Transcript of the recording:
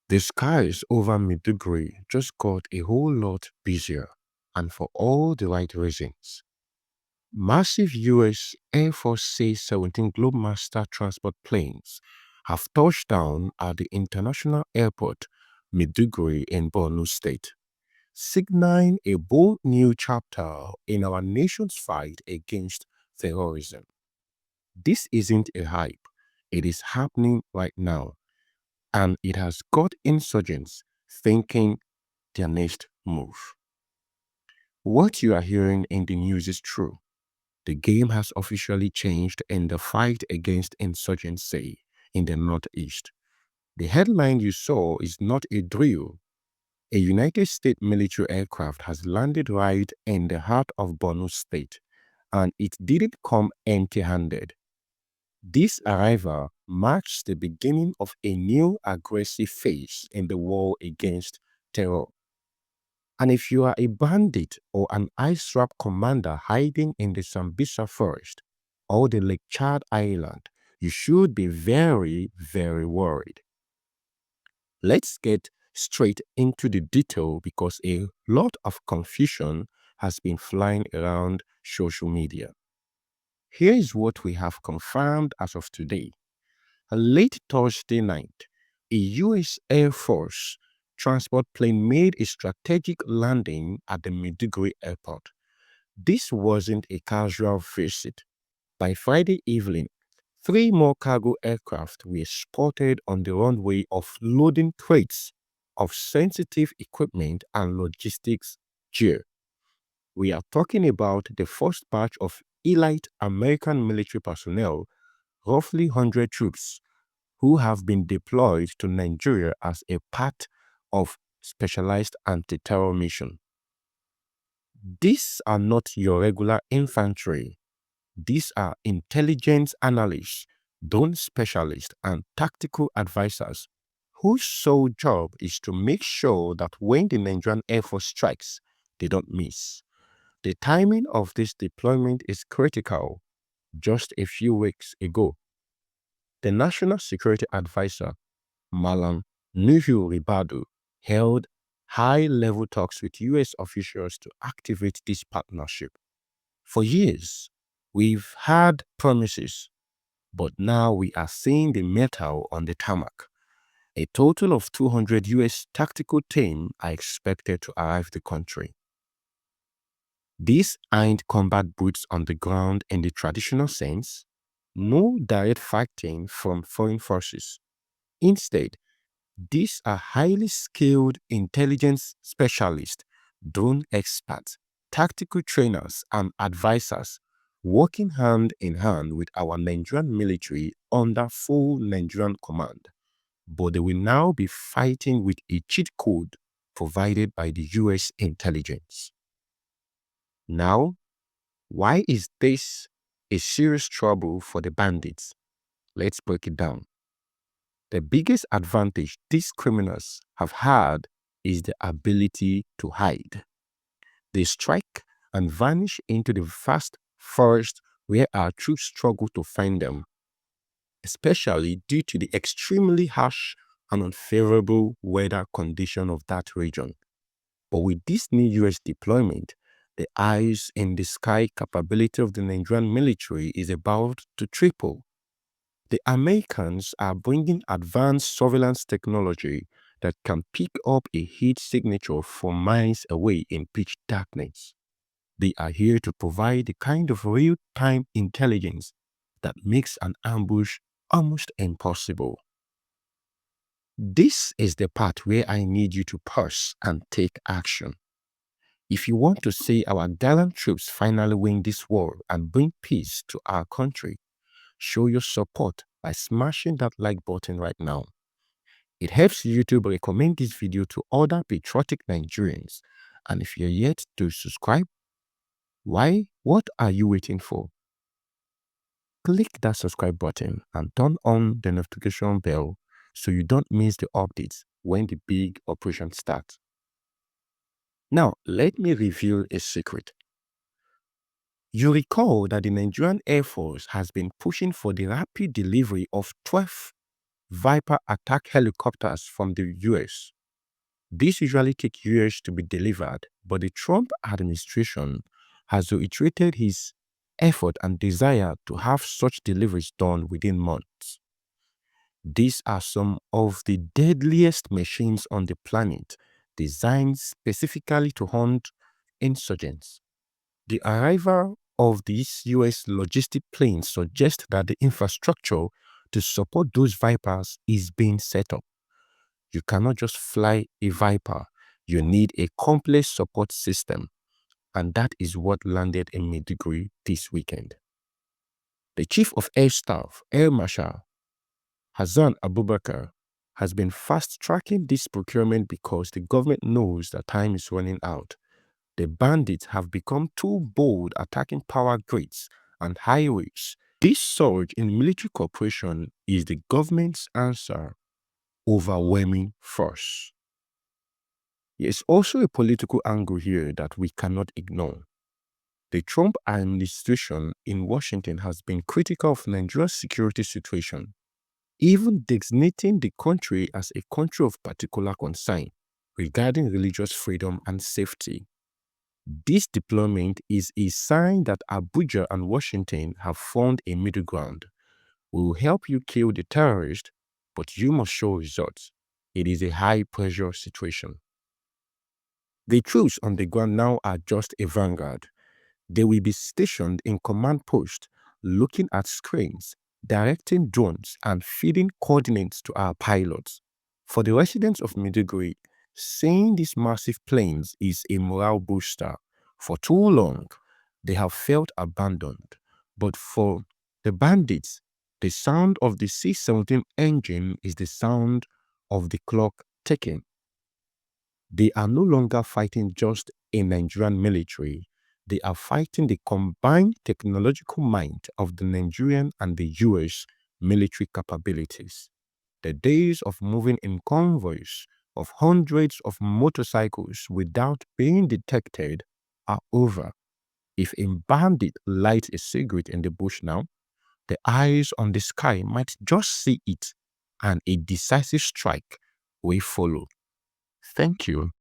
The skies over Maiduguri just got a whole lot busier, and for all the right reasons. Massive US Air Force C-17 Globemaster transport planes have touched down at the international airport Maiduguri in Borno State, signaling a bold new chapter in our nation's fight against terrorism. This isn't a hype, it is happening right now, and it has got insurgents thinking their next move. What you are hearing in the news is true. The game has officially changed in the fight against insurgency in the Northeast. The headline you saw is not a drill. A United States military aircraft has landed right in the heart of Borno State, and it didn't come empty handed. This arrival marks the beginning of a new aggressive phase in the war against terror. And if you are a bandit or an ISRAP commander hiding in the Sambisa forest or the Lake Chad island, you should be very, very worried. Let's get straight into the detail because a lot of confusion has been flying around social media. Here is what we have confirmed as of today. Late Thursday night, a U.S. Air Force transport plane made a strategic landing at the Maiduguri airport. This wasn't a casual visit. By Friday evening, three more cargo aircraft were spotted on the runway offloading crates of sensitive equipment and logistics gear. We are talking about the first batch of elite American military personnel, roughly 100 troops, who have been deployed to Nigeria as a part of specialized anti-terror mission. These are not your regular infantry. These are intelligence analysts, drone specialists, and tactical advisors whose sole job is to make sure that when the Nigerian Air Force strikes, they don't miss. The timing of this deployment is critical. Just a few weeks ago, the National Security Advisor Malam Nuhu Ribadu held high-level talks with U.S. officials to activate this partnership. For years, we've had promises, but now we are seeing the metal on the tarmac. A total of 200 U.S. tactical teams are expected to arrive the country. These aren't combat boots on the ground in the traditional sense, no direct fighting from foreign forces. Instead, these are highly skilled intelligence specialists, drone experts, tactical trainers, and advisors working hand in hand with our Nigerian military under full Nigerian command. But they will now be fighting with a cheat code provided by the US intelligence. Now, why is this a serious trouble for the bandits? Let's break it down. The biggest advantage these criminals have had is the ability to hide. They strike and vanish into the vast forest where our troops struggle to find them, especially due to the extremely harsh and unfavorable weather condition of that region. But with this new US deployment, the eyes in the sky capability of the Nigerian military is about to triple. The Americans are bringing advanced surveillance technology that can pick up a heat signature from miles away in pitch darkness. They are here to provide the kind of real-time intelligence that makes an ambush almost impossible. This is the part where I need you to pause and take action. If you want to see our gallant troops finally win this war and bring peace to our country, show your support by smashing that like button right now. It helps YouTube recommend this video to other patriotic Nigerians. And if you're yet to subscribe, what are you waiting for? Click that subscribe button and turn on the notification bell so you don't miss the updates when the big operation starts. Now, let me reveal a secret. You recall that the Nigerian Air Force has been pushing for the rapid delivery of 12 Viper attack helicopters from the US. These usually take years to be delivered, but the Trump administration has reiterated his effort and desire to have such deliveries done within months. These are some of the deadliest machines on the planet, designed specifically to hunt insurgents. The arrival of these US logistic planes suggests that the infrastructure to support those Vipers is being set up. You cannot just fly a Viper. You need a complex support system, and that is what landed in Maiduguri this weekend. The Chief of Air Staff, Air Marshal Hassan Abubakar, has been fast-tracking this procurement because the government knows that time is running out. The bandits have become too bold attacking power grids and highways. This surge in military cooperation is the government's answer, overwhelming force. There is also a political angle here that we cannot ignore. The Trump administration in Washington has been critical of Nigeria's security situation, even designating the country as a country of particular concern regarding religious freedom and safety. This deployment is a sign that Abuja and Washington have found a middle ground. We will help you kill the terrorists, but you must show results. It is a high-pressure situation. The troops on the ground now are just a vanguard. They will be stationed in command posts, looking at screens, directing drones, and feeding coordinates to our pilots. For the residents of Maiduguri, seeing these massive planes is a morale booster. For too long, they have felt abandoned. But for the bandits, the sound of the C-17 engine is the sound of the clock ticking. They are no longer fighting just a Nigerian military. They are fighting the combined technological might of the Nigerian and the US military capabilities. The days of moving in convoys of hundreds of motorcycles without being detected are over. If a bandit lights a cigarette in the bush now, the eyes on the sky might just see it, and a decisive strike will follow. Thank you.